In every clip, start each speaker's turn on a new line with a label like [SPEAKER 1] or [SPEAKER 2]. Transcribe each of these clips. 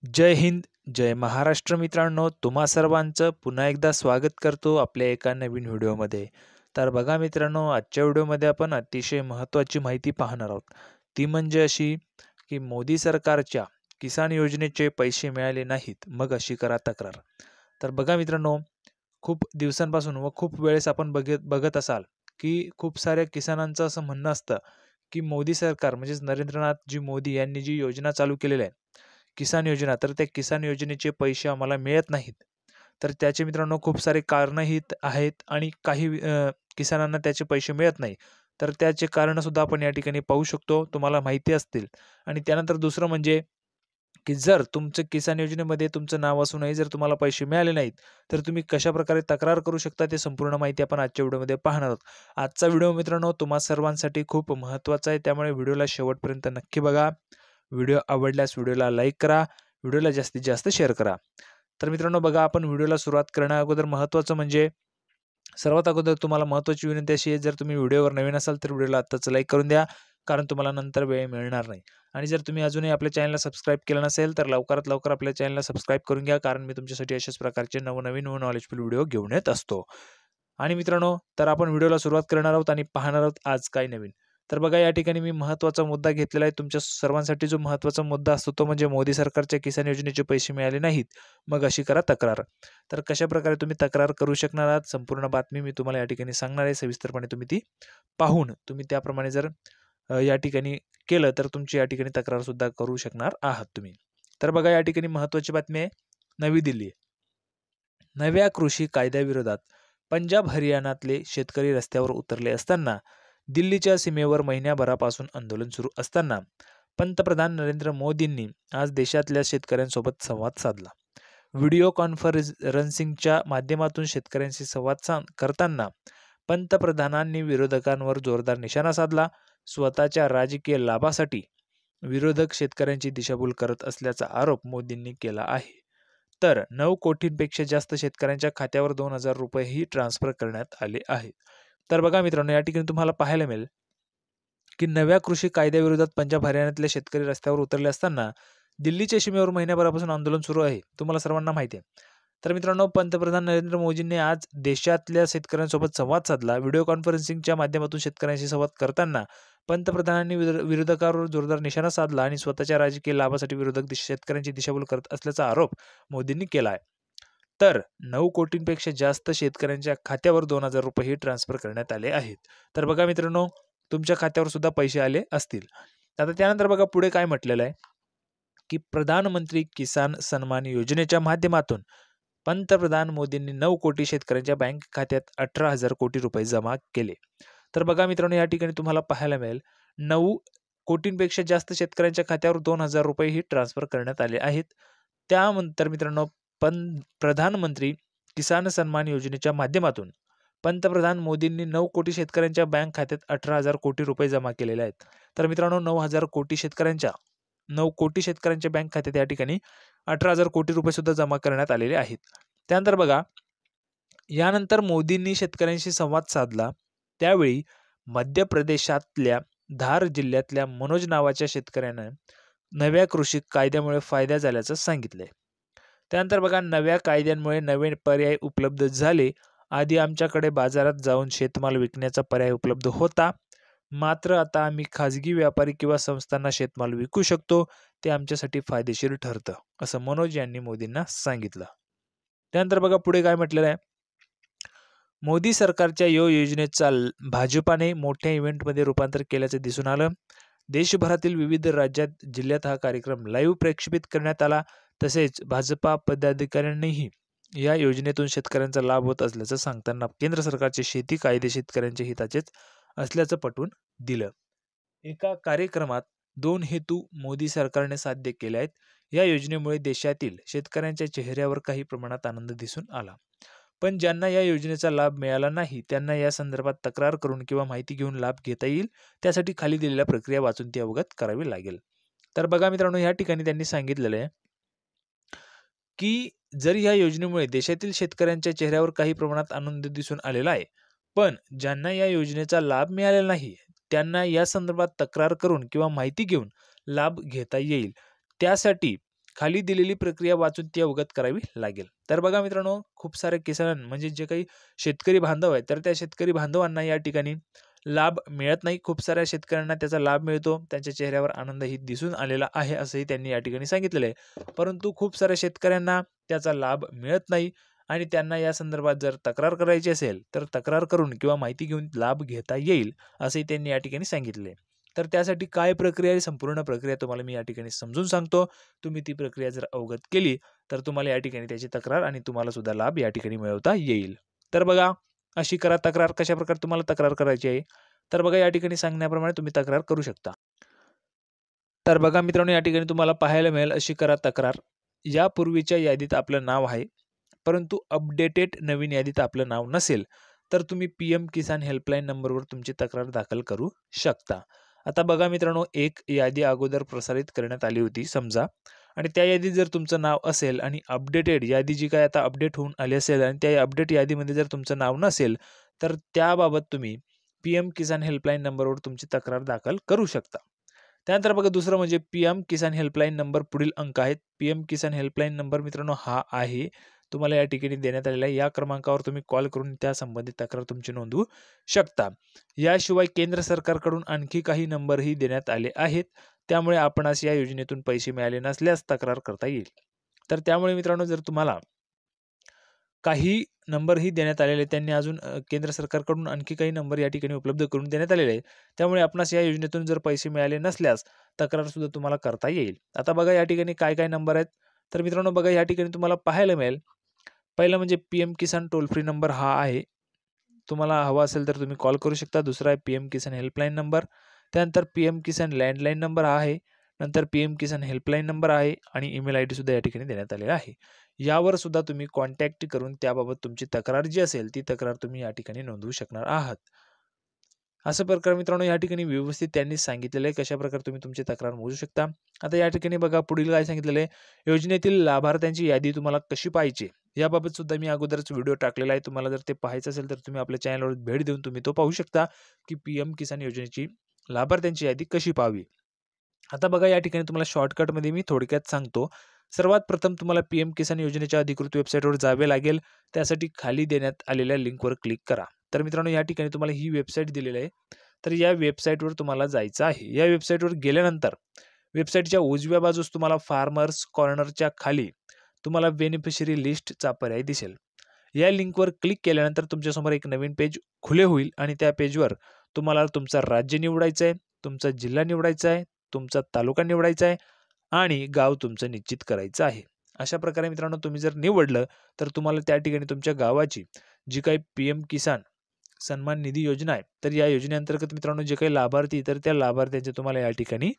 [SPEAKER 1] जय हिंद, जय महाराष्ट्र मित्रांनो, तुम्हा सर्वांचं पुन्हा एकदा स्वागत करतो आपल्या एका नवीन व्हिडिओमध्ये. तर बघा मित्रांनो, आजच्या व्हिडिओमध्ये आपण अतिशय महत्त्वाची माहिती पाहणार आहोत. ती म्हणजे अशी की मोदी सरकारच्या किसान योजनेचे पैसे मिळाले नाहीत, मग अशी करा तक्रार. तर बघा मित्रांनो, खूप दिवसांपासून व खूप वेळेस आपण बघत बघत असाल की खूप साऱ्या किसानांचं असं म्हणणं असतं की मोदी सरकार म्हणजेच नरेंद्रनाथजी मोदी यांनी जी योजना चालू केलेली आहे किसान योजना, तर त्या किसान योजनेचे पैसे आम्हाला मिळत नाहीत. तर त्याचे मित्रांनो खूप सारे कारणंही आहेत आणि काही किसानांना त्याचे पैसे मिळत नाही. तर त्याचे कारणं सुद्धा आपण या ठिकाणी पाहू शकतो, तुम्हाला माहिती असतील. आणि त्यानंतर दुसरं म्हणजे की जर तुमचं किसान योजनेमध्ये तुमचं नाव असूनही जर तुम्हाला पैसे मिळाले नाहीत, तर तुम्ही कशाप्रकारे तक्रार करू शकता ते संपूर्ण माहिती आपण आजच्या व्हिडिओमध्ये पाहणार आहोत. आजचा व्हिडिओ मित्रांनो तुम्हा सर्वांसाठी खूप महत्त्वाचा आहे, त्यामुळे व्हिडिओला शेवटपर्यंत नक्की बघा. व्हिडिओ आवडल्यास व्हिडिओला लाईक करा, व्हिडिओला जास्तीत जास्त शेअर करा. तर मित्रांनो बघा, आपण व्हिडिओला सुरुवात करण्या अगोदर महत्त्वाचं म्हणजे सर्वात अगोदर तुम्हाला महत्त्वाची विनंती अशी आहे, जर तुम्ही व्हिडिओवर नवीन असाल तर व्हिडिओला आत्ताच लाईक करून द्या, कारण तुम्हाला नंतर वेळ मिळणार नाही. आणि जर तुम्ही अजूनही आपल्या चॅनलला सबस्क्राईब केलं नसेल तर लवकरात लवकर आपल्या चॅनलला सबस्क्राईब करून घ्या, कारण मी तुमच्यासाठी अशाच प्रकारचे नवनवीन व नॉलेजफुल व्हिडिओ घेऊन येत असतो. आणि मित्रांनो, तर आपण व्हिडिओला सुरुवात करणार आहोत आणि पाहणार आहोत आज काय नवीन. तर बघा, या ठिकाणी मी महत्त्वाचा मुद्दा घेतलेला आहे. तुमच्या सर्वांसाठी जो महत्त्वाचा मुद्दा असतो तो म्हणजे मोदी सरकारच्या किसान योजनेचे पैसे मिळाले नाहीत, मग अशी करा तक्रार. तर कशाप्रकारे तुम्ही तक्रार करू शकणार आहात, संपूर्ण बातमी मी तुम्हाला या ठिकाणी सांगणार आहे. सविस्तरपणे तुम्ही ती पाहून तुम्ही त्याप्रमाणे जर या ठिकाणी केलं तर तुमची या ठिकाणी तक्रारसुद्धा करू शकणार आहात तुम्ही. तर बघा, या ठिकाणी महत्त्वाची बातमी आहे. नवी दिल्ली. नव्या कृषी कायद्याविरोधात पंजाब हरियाणातले शेतकरी रस्त्यावर उतरले असताना, दिल्लीच्या सीमेवर महिन्याभरापासून आंदोलन सुरू असताना पंतप्रधान नरेंद्र मोदींनी आज देशातल्या शेतकऱ्यांसोबत संवाद साधला. व्हिडिओ कॉन्फरन्सिंगच्या माध्यमातून शेतकऱ्यांशी करताना पंतप्रधानांनी विरोधकांवर जोरदार निशाणा साधला. स्वतःच्या राजकीय लाभासाठी विरोधक शेतकऱ्यांची दिशाभूल करत असल्याचा आरोप मोदींनी केला आहे. तर 9 कोटींपेक्षा जास्त शेतकऱ्यांच्या खात्यावर 2,000 रुपयेही ट्रान्सफर करण्यात आले आहेत. तर बघा मित्रांनो, या ठिकाणी तुम्हाला पाहायला मिळेल की नव्या कृषी कायद्याविरोधात पंजाब हरियाणातले शेतकरी रस्त्यावर उतरले असताना दिल्लीच्या सीमेवर महिन्याभरापासून आंदोलन सुरू आहे. तुम्हाला सर्वांना माहिती आहे. तर मित्रांनो, पंतप्रधान नरेंद्र मोदींनी आज देशातल्या शेतकऱ्यांसोबत संवाद साधला. व्हिडिओ कॉन्फरन्सिंगच्या माध्यमातून शेतकऱ्यांशी संवाद करताना पंतप्रधानांनी विरोधकांवर जोरदार निशाणा साधला आणि स्वतःच्या राजकीय लाभासाठी विरोधक शेतकऱ्यांची दिशाभूल करत असल्याचा आरोप मोदींनी केला आहे. तर 9 कोटींपेक्षा जास्त शेतकऱ्यांच्या खात्यावर 2,000 रुपये ट्रान्सफर करण्यात आले आहेत. तर बघा मित्रांनो, तुमच्या खात्यावर सुद्धा पैसे आले असतील. आता त्यानंतर बघा पुढे काय म्हटलेलं आहे की प्रधानमंत्री किसान सन्मान योजनेच्या माध्यमातून पंतप्रधान मोदींनी 9 कोटी शेतकऱ्यांच्या बँक खात्यात 18,000 कोटी रुपये जमा केले. तर बघा मित्रांनो, या ठिकाणी तुम्हाला पाहायला मिळेल 9 कोटींपेक्षा जास्त शेतकऱ्यांच्या खात्यावर 2,000 रुपयेही ट्रान्सफर करण्यात आले आहेत. त्यानंतर मित्रांनो, प्रधानमंत्री किसान सन्मान योजनेच्या माध्यमातून पंतप्रधान मोदींनी 9 कोटी शेतकऱ्यांच्या बँक खात्यात 18,000 कोटी रुपये जमा केलेले आहेत. तर मित्रांनो, 9 कोटी शेतकऱ्यांच्या बँक खात्यात या ठिकाणी 18,000 कोटी रुपये सुद्धा जमा करण्यात आलेले आहेत. त्यानंतर बघा, यानंतर मोदींनी शेतकऱ्यांशी संवाद साधला. त्यावेळी मध्य प्रदेशातल्या धार जिल्ह्यातल्या मनोज नावाच्या शेतकऱ्यानं नव्या कृषी कायद्यामुळे फायदा झाल्याचं सांगितलंय. त्यानंतर बघा, नव्या कायद्यांमुळे नवे पर्याय उपलब्ध झाले. आधी आमच्याकडे बाजारात जाऊन शेतमाल विकण्याचा पर्याय उपलब्ध होता. मात्र आता आम्ही खाजगी व्यापारी किंवा संस्थांना शेतमाल विकू शकतो. ते आमच्यासाठी फायदेशीर ठरतं, असं मनोज यांनी मोदींना सांगितलं. त्यानंतर बघा पुढे काय म्हटलेलं आहे. मोदी सरकारच्या या योजनेचा भाजपाने मोठ्या इव्हेंटमध्ये रूपांतर केल्याचं दिसून आलं. देशभरातील विविध जिल्ह्यात हा कार्यक्रम लाईव्ह प्रक्षेपित करण्यात आला. तसेच भाजपा पदाधिकाऱ्यांनीही या योजनेतून शेतकऱ्यांचा लाभ होत असल्याचं सांगताना केंद्र सरकारचे शेती कायदे शेतकऱ्यांच्या हिताचेच असल्याचं पटवून दिलं. एका कार्यक्रमात 2 हेतू मोदी सरकारने साध्य केले आहेत. या योजनेमुळे देशातील शेतकऱ्यांच्या चेहऱ्यावर काही प्रमाणात आनंद दिसून आला. पण ज्यांना या योजनेचा लाभ मिळाला नाही, त्यांना या संदर्भात तक्रार करून किंवा माहिती घेऊन लाभ घेता येईल. त्यासाठी खाली दिलेल्या प्रक्रिया वाचून ती अवगत करावी लागेल. तर बघा मित्रांनो, या ठिकाणी त्यांनी सांगितलेलं आहे की जर या योजनेमुळे देशातील शेतकऱ्यांच्या चेहऱ्यावर काही प्रमाणात आनंद दिसून आलेला आहे, पण ज्यांना या योजनेचा लाभ मिळालेला नाही, त्यांना या संदर्भात तक्रार करून किंवा माहिती घेऊन लाभ घेता येईल. त्यासाठी खाली दिलेली प्रक्रिया वाचून ती अवगत करावी लागेल. तर बघा मित्रांनो, खूप सारे किसान म्हणजे जे काही शेतकरी बांधव आहेत, तर त्या शेतकरी बांधवांना या ठिकाणी लाभ मिळत नाही. खूप साऱ्या शेतकऱ्यांना त्याचा लाभ मिळतो. त्यांच्या चेहऱ्यावर आनंदही दिसून आलेला आहे, असंही त्यांनी या ठिकाणी सांगितलेलं आहे. परंतु खूप साऱ्या शेतकऱ्यांना त्याचा लाभ मिळत नाही आणि त्यांना या संदर्भात जर तक्रार करायची असेल, तर तक्रार करून किंवा माहिती घेऊन लाभ घेता येईल, असंही त्यांनी या ठिकाणी सांगितले. तर त्यासाठी काय प्रक्रिया आहे, संपूर्ण प्रक्रिया तुम्हाला मी या ठिकाणी समजून सांगतो. तुम्ही ती प्रक्रिया जर अवगत केली, तर तुम्हाला या ठिकाणी त्याची तक्रार आणि तुम्हाला सुद्धा लाभ या ठिकाणी मिळवता येईल. तर बघा, अशी करा तक्रार. कशाप्रकारे तुम्हाला तक्रार करायची आहे? तर बघा, या ठिकाणी सांगण्याप्रमाणे तुम्ही तक्रार करू शकता. तर बघा मित्रांनो, या ठिकाणी तुम्हाला पाहायला मिळेल, अशी करा तक्रार. यापूर्वीच्या यादीत आपलं नाव आहे, परंतु अपडेटेड नवीन यादीत आपलं नाव नसेल, तर तुम्ही पी-एम किसान हेल्पलाईन नंबरवर तुमची तक्रार दाखल करू शकता. आता बघा मित्रांनो, एक यादी अगोदर प्रसारित करण्यात आली होती समजा, आणि त्या यादीत जर तुमचं नाव असेल आणि अपडेटेड यादी जी काही आता अपडेट होऊन आली असेल आणि त्या अपडेट यादीमध्ये जर तुमचं नाव नसेल, तर त्याबाबत तुम्ही पी-एम किसान हेल्पलाईन नंबरवर तुमची तक्रार दाखल करू शकता. त्यानंतर बघा, दुसरं म्हणजे पी-एम किसान हेल्पलाईन नंबर पुढील अंक आहेत. पी-एम किसान हेल्पलाईन नंबर मित्रांनो हा आहे. तुम्हाला या ठिकाणी देण्यात आलेला आहे. या क्रमांकावर तुम्ही कॉल करून त्या संबंधित तक्रार तुमची नोंदवू शकता. याशिवाय केंद्र सरकारकडून आणखी काही नंबरही देण्यात आले आहेत. त्यामुळे आपणास या योजनेतून पैसे मिळाले नसल्यास तक्रार करता येईल. तर त्यामुळे मित्रांनो, जर तुम्हाला काही नंबरही देण्यात आलेले आहेत. त्यांनी अजून केंद्र सरकारकडून आणखी काही नंबर या ठिकाणी उपलब्ध करून देण्यात आलेले आहेत. त्यामुळे आपणास या योजनेतून जर पैसे मिळाले नसल्यास तक्रार सुद्धा तुम्हाला करता येईल. आता बघा, या ठिकाणी काय-काय नंबर आहेत. तर मित्रांनो बघा, या ठिकाणी तुम्हाला पाहायला मिळेल. पहिला म्हणजे पी-एम किसान टोल फ्री नंबर हा आहे. तुम्हाला हवा असेल तर तुम्ही कॉल करू शकता. दुसरा आहे पी-एम किसान हेल्पलाईन नंबर. त्यानंतर पी-एम किसान लँडलाईन नंबर हा आहे. नंतर पी-एम किसान हेल्पलाईन नंबर आहे आणि ईमेल आयडी सुद्धा या ठिकाणी देण्यात आलेला आहे. यावर सुद्धा तुम्ही कॉन्टॅक्ट करून त्याबाबत तुमची तक्रार जी असेल ती तक्रार तुम्ही या ठिकाणी नोंदवू शकणार आहात. असं प्रकार मित्रांनो या ठिकाणी व्यवस्थित त्यांनी सांगितलेलं आहे, कशाप्रकारे तुम्ही तुमची तक्रार मोजू शकता. आता या ठिकाणी बघा, पुढील काय सांगितलेलं आहे, योजनेतील लाभार्थ्यांची यादी तुम्हाला कशी पाहायची याबाबत सुद्धा मी अगोदरच व्हिडिओ टाकलेला आहे. तुम्हाला जर ते पाहायचं असेल तर तुम्ही आपल्या चॅनलवर भेट देऊन तुम्ही तो पाहू शकता, की पी-एम किसान योजनेची लाभार्थ्यांची यादी कशी पाहावी. आता बघा, या ठिकाणी तुम्हाला शॉर्टकटमध्ये मी थोडक्यात सांगतो. सर्वात प्रथम तुम्हाला पी-एम किसान योजनेच्या अधिकृत वेबसाईटवर जावे लागेल. त्यासाठी खाली देण्यात आलेल्या लिंकवर क्लिक करा. तर मित्रांनो, या ठिकाणी तुम्हाला ही वेबसाईट दिलेली आहे. तर या वेबसाईटवर तुम्हाला जायचं आहे. या वेबसाईटवर गेल्यानंतर वेबसाईटच्या उजव्या बाजूस तुम्हाला फार्मर्स कॉर्नरच्या खाली तुम्हाला बेनिफिशरी लिस्टचा पर्याय दिसेल. या लिंकवर क्लिक केल्यानंतर तुमच्यासमोर एक नवीन पेज खुले होईल आणि त्या पेजवर तुम्हाला तुमचं राज्य निवडायचं आहे, तुमचा जिल्हा निवडायचा आहे, तुमचा तालुका निवडायचा आहे आणि गाव तुमचं निश्चित करायचं आहे. अशा प्रकारे मित्रांनो, तुम्ही जर निवडलं तर तुम्हाला त्या ठिकाणी तुमच्या गावाची जी काही पी-एम किसान सन्मान निधी योजना आहे, तर या योजनेअंतर्गत मित्रांनो जे काही लाभार्थी, तर त्या लाभार्थ्यांचे तुम्हाला या ठिकाणी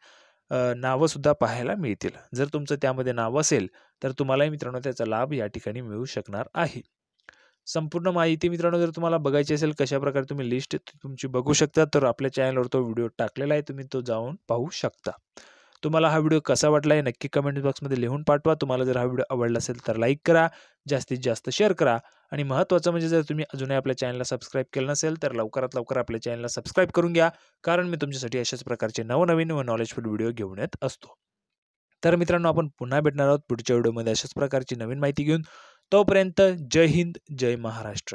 [SPEAKER 1] नावं सुद्धा पाहायला मिळतील. जर तुमचं त्यामध्ये नाव असेल तर तुम्हालाही मित्रांनो त्याचा लाभ या ठिकाणी मिळू शकणार आहे. संपूर्ण माहिती मित्रांनो जर तुम्हाला बघायची असेल, कशाप्रकारे तुम्ही लिस्ट तुमची बघू शकता, तर आपल्या चॅनलवर तो व्हिडिओ टाकलेला आहे. तुम्ही तो जाऊन पाहू शकता. तुम्हाला हा व्हिडिओ कसा वाटला आहे नक्की कमेंट बॉक्समध्ये लिहून पाठवा. तुम्हाला जर हा व्हिडिओ आवडला असेल तर लाईक करा, जास्तीत जास्त शेअर करा आणि महत्त्वाचं म्हणजे जर तुम्ही अजूनही आपल्या चॅनलला सबस्क्राईब केलं नसेल तर लवकरात लवकर आपल्या चॅनलला सबस्क्राईब करून घ्या. कारण मी तुमच्यासाठी अशाच प्रकारचे नवनवीन व नॉलेजफुल व्हिडिओ घेऊन येत असतो. तर मित्रांनो, आपण पुन्हा भेटणार आहोत पुढच्या व्हिडिओमध्ये अशाच प्रकारची नवीन माहिती घेऊन. तोपर्यंत जय हिंद, जय महाराष्ट्र.